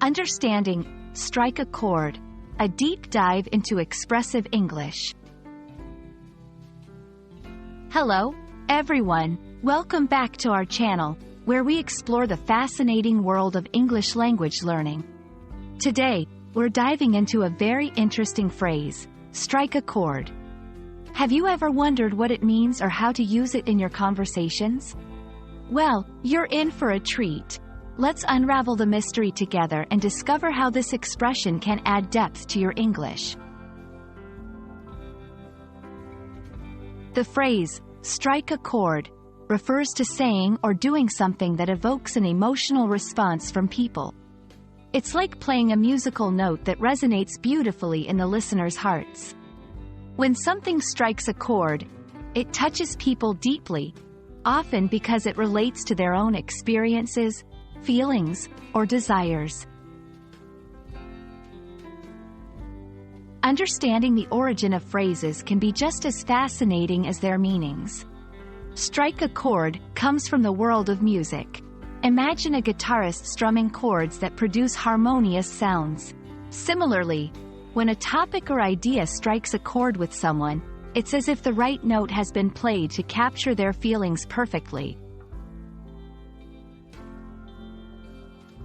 Understanding, strike a chord, a deep dive into expressive English. Hello, everyone. Welcome back to our channel, where we explore the fascinating world of English language learning. Today, we're diving into a very interesting phrase, strike a chord. Have you ever wondered what it means or how to use it in your conversations? Well, you're in for a treat. Let's unravel the mystery together and discover how this expression can add depth to your English. The phrase, strike a chord, refers to saying or doing something that evokes an emotional response from people. It's like playing a musical note that resonates beautifully in the listener's hearts. When something strikes a chord, it touches people deeply, often because it relates to their own experiences, feelings, or desires. Understanding the origin of phrases can be just as fascinating as their meanings. Strike a chord comes from the world of music. Imagine a guitarist strumming chords that produce harmonious sounds. Similarly, when a topic or idea strikes a chord with someone, it's as if the right note has been played to capture their feelings perfectly.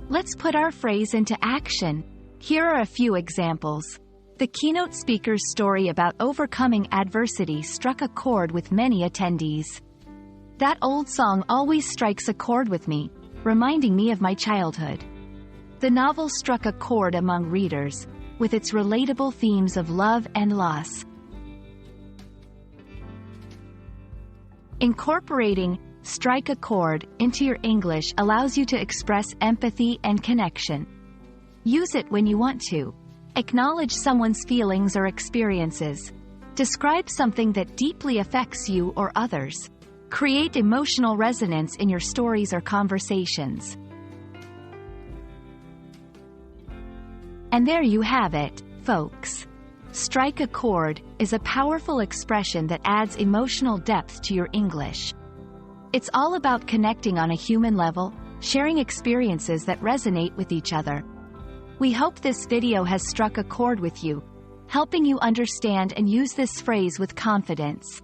Let's put our phrase into action. Here are a few examples. The keynote speaker's story about overcoming adversity struck a chord with many attendees. That old song always strikes a chord with me, reminding me of my childhood. The novel struck a chord among readers, with its relatable themes of love and loss. Incorporating strike a chord into your English allows you to express empathy and connection. Use it when you want to. Acknowledge someone's feelings or experiences. Describe something that deeply affects you or others. Create emotional resonance in your stories or conversations. And there you have it, folks. Strike a chord is a powerful expression that adds emotional depth to your English. It's all about connecting on a human level, sharing experiences that resonate with each other. We hope this video has struck a chord with you, helping you understand and use this phrase with confidence.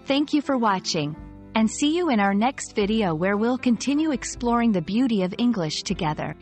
Thank you for watching, and see you in our next video where we'll continue exploring the beauty of English together.